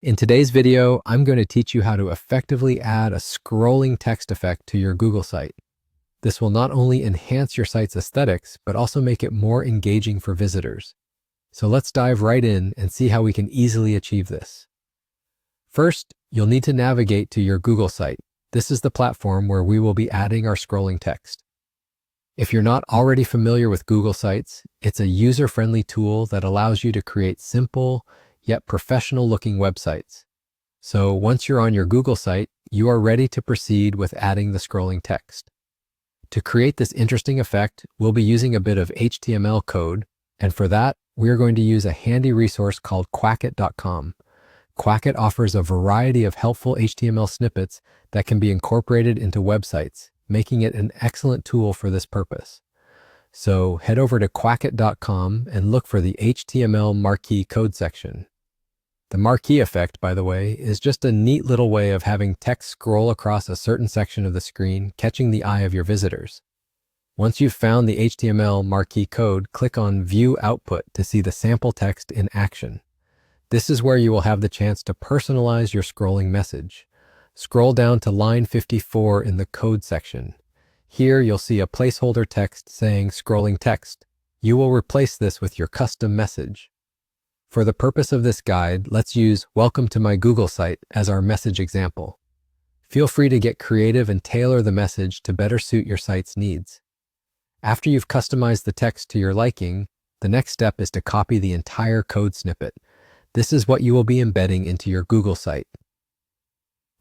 In today's video, I'm going to teach you how to effectively add a scrolling text effect to your Google site. This will not only enhance your site's aesthetics, but also make it more engaging for visitors. So let's dive right in and see how we can easily achieve this. First, you'll need to navigate to your Google site. This is the platform where we will be adding our scrolling text. If you're not already familiar with Google Sites, it's a user-friendly tool that allows you to create simple, yet professional-looking websites. So once you're on your Google site, you are ready to proceed with adding the scrolling text. To create this interesting effect, we'll be using a bit of HTML code, and for that, we are going to use a handy resource called Quackit.com. Quackit offers a variety of helpful HTML snippets that can be incorporated into websites, making it an excellent tool for this purpose. So head over to Quackit.com and look for the HTML marquee code section. The marquee effect, by the way, is just a neat little way of having text scroll across a certain section of the screen, catching the eye of your visitors. Once you've found the HTML marquee code, click on View Output to see the sample text in action. This is where you will have the chance to personalize your scrolling message. Scroll down to line 54 in the code section. Here you'll see a placeholder text saying scrolling text. You will replace this with your custom message. For the purpose of this guide, let's use "Welcome to my Google site" as our message example. Feel free to get creative and tailor the message to better suit your site's needs. After you've customized the text to your liking, the next step is to copy the entire code snippet. This is what you will be embedding into your Google site.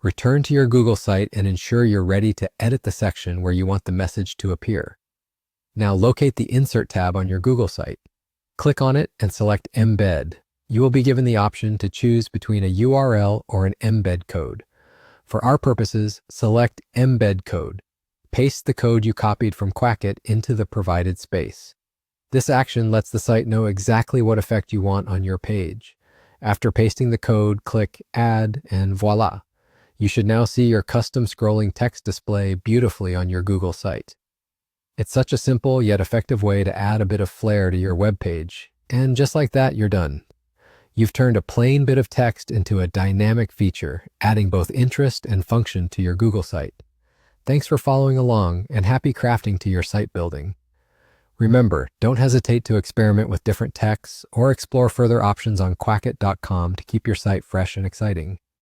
Return to your Google site and ensure you're ready to edit the section where you want the message to appear. Now locate the Insert tab on your Google site. Click on it and select Embed. You will be given the option to choose between a URL or an embed code. For our purposes, select Embed Code. Paste the code you copied from Quackit into the provided space. This action lets the site know exactly what effect you want on your page. After pasting the code, click Add, and voila! You should now see your custom scrolling text display beautifully on your Google site. It's such a simple yet effective way to add a bit of flair to your web page, and just like that, you're done. You've turned a plain bit of text into a dynamic feature, adding both interest and function to your Google site. Thanks for following along, and happy crafting to your site building. Remember, don't hesitate to experiment with different texts or explore further options on Quackit.com to keep your site fresh and exciting.